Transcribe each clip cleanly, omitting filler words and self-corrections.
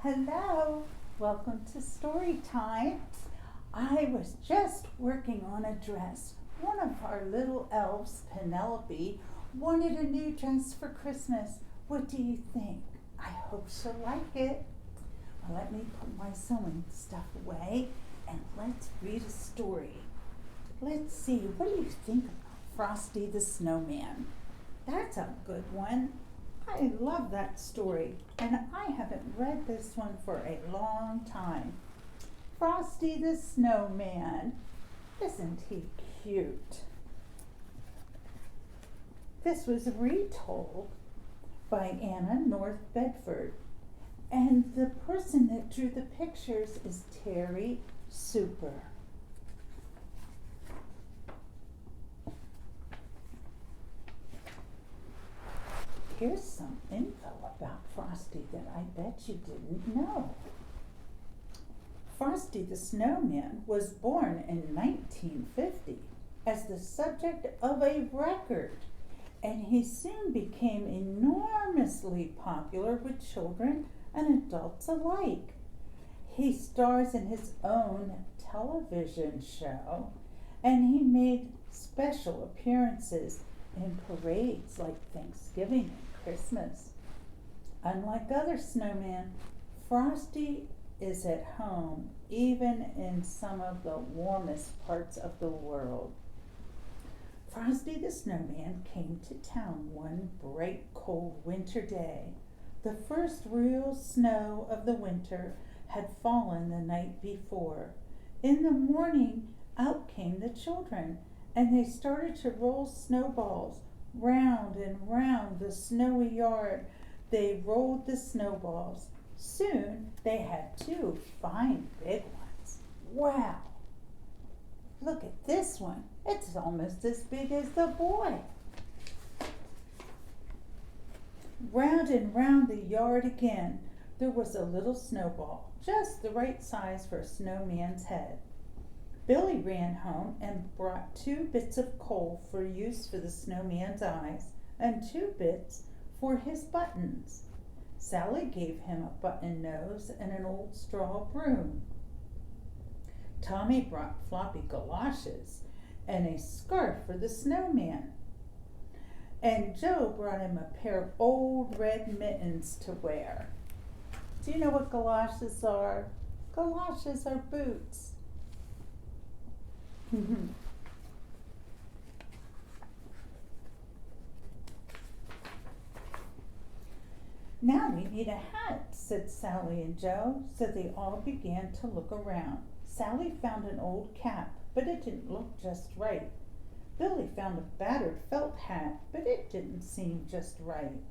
Hello, welcome to story time. I was just working on a dress. One of our little elves, Penelope, wanted a new dress for Christmas. What do you think? I hope she'll like it. Well, let me put my sewing stuff away and let's read a story. Let's see, what do you think about Frosty the Snowman? That's a good one. I love that story, and I haven't read this one for a long time. Frosty the Snowman. Isn't he cute? This was retold by Anna North Bedford, and the person that drew the pictures is Terry Super. Here's some info about Frosty that I bet you didn't know. Frosty the Snowman was born in 1950 as the subject of a record, and he soon became enormously popular with children and adults alike. He stars in his own television show, and he made special appearances in parades like Thanksgiving and Christmas. Unlike other snowmen, Frosty is at home even in some of the warmest parts of the world. Frosty the Snowman came to town one bright, cold winter day. The first real snow of the winter had fallen the night before. In the morning, out came the children, and they started to roll snowballs round and round the snowy yard. They rolled the snowballs. Soon they had two fine big ones. Wow! Look at this one. It's almost as big as the boy. Round and round the yard again. There was a little snowball, just the right size for a snowman's head. Billy ran home and brought 2 bits of coal for use for the snowman's eyes and 2 bits for his buttons. Sally gave him a button nose and an old straw broom. Tommy brought floppy galoshes and a scarf for the snowman. And Joe brought him a pair of old red mittens to wear. Do you know what galoshes are? Galoshes are boots. Now we need a hat, said Sally and Joe, so they all began to look around. Sally found an old cap, but it didn't look just right. Billy found a battered felt hat, but it didn't seem just right.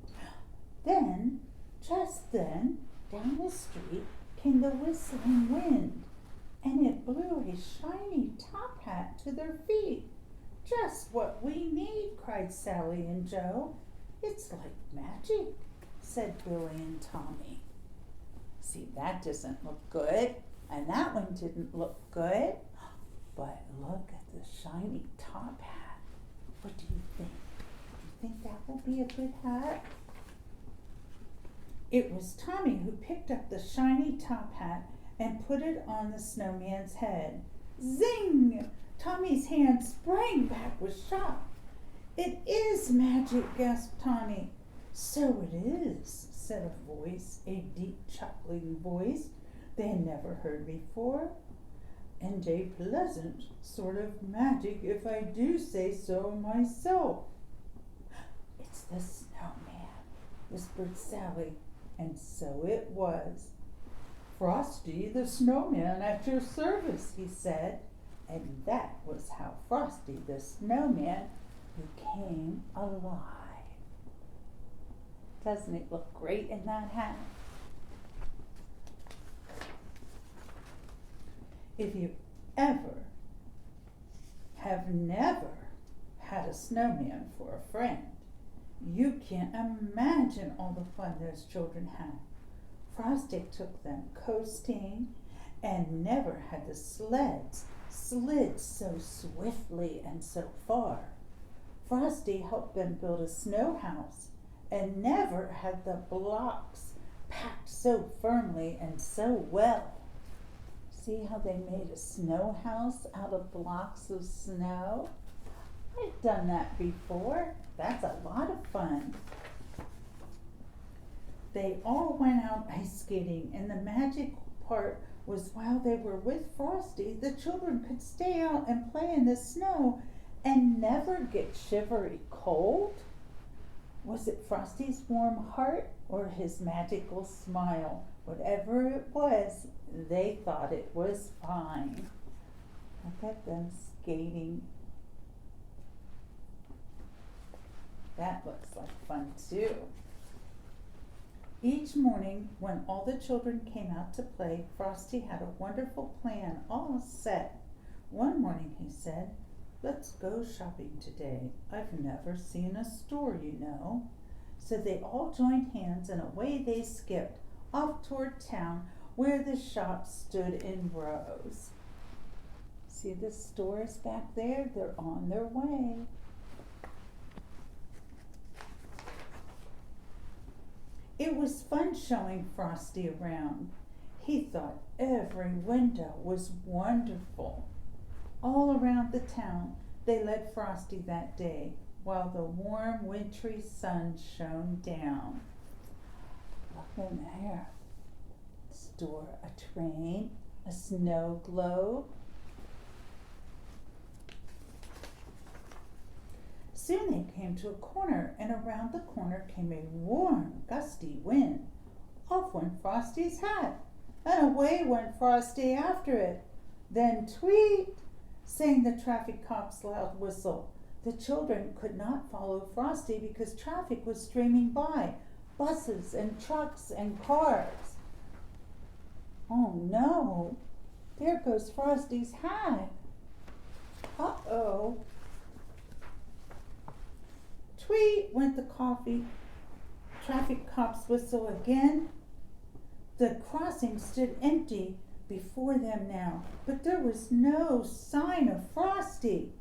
Just then, down the street came the whistling wind, and it blew a shiny top hat to their feet. Just what we need, cried Sally and Joe. It's like magic, said Billy and Tommy. See, that doesn't look good, and that one didn't look good. But look at the shiny top hat. What do you think? Do you think that will be a good hat? It was Tommy who picked up the shiny top hat and put it on the snowman's head. Zing! Tommy's hand sprang back with shock. It is magic, gasped Tommy. So it is, said a voice, a deep chuckling voice they had never heard before. And a pleasant sort of magic, if I do say so myself. It's the snowman, whispered Sally, and so it was. Frosty the Snowman at your service, he said, and that was how Frosty the Snowman became alive. Doesn't it look great in that hat? If you ever have never had a snowman for a friend, you can't imagine all the fun those children had. Frosty took them coasting and never had the sleds slid so swiftly and so far. Frosty helped them build a snow house and never had the blocks packed so firmly and so well. See how they made a snow house out of blocks of snow? I've done that before. That's a lot of fun. They all went out ice skating, and the magic part was while they were with Frosty, the children could stay out and play in the snow and never get shivery cold. Was it Frosty's warm heart or his magical smile? Whatever it was, they thought it was fine. Look at them skating. That looks like fun too. Each morning, when all the children came out to play, Frosty had a wonderful plan all set. One morning he said, "Let's go shopping today. I've never seen a store, you know." So they all joined hands and away they skipped, off toward town where the shops stood in rows. See the stores back there? They're on their way. It was fun showing Frosty around. He thought every window was wonderful. All around the town, they led Frosty that day, while the warm, wintry sun shone down. Look in there. Store a train, a snow globe. Soon they came to a corner, and around the corner came a warm, gusty wind. Off went Frosty's hat, and away went Frosty after it. Then tweet, sang the traffic cop's loud whistle. The children could not follow Frosty because traffic was streaming by, buses and trucks and cars. Oh no, there goes Frosty's hat. Uh-oh. Tweet went the traffic cop's whistle again. The crossing stood empty before them now, but there was no sign of Frosty.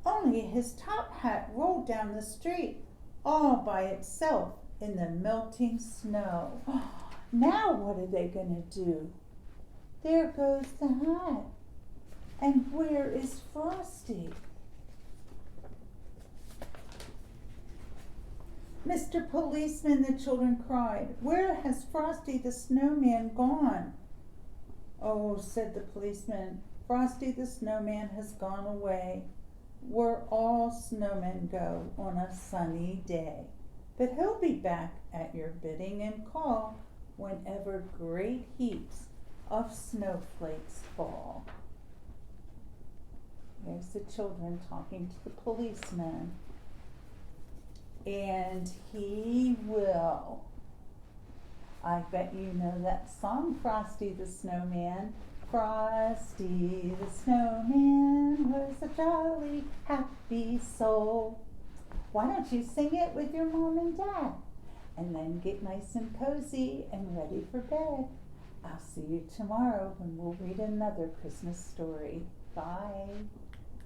Only his top hat rolled down the street, all by itself in the melting snow. Now what are they going to do? There goes the hat. And where is Frosty? "Mr. Policeman," the children cried, "where has Frosty the Snowman gone?" "Oh," said the policeman, "Frosty the Snowman has gone away, where all snowmen go on a sunny day. But he'll be back at your bidding and call whenever great heaps of snowflakes fall." There's the children talking to the policeman. And he will. I bet you know that song, Frosty the Snowman. Frosty the Snowman was a jolly, happy soul. Why don't you sing it with your mom and dad? And then get nice and cozy and ready for bed. I'll see you tomorrow when we'll read another Christmas story. Bye.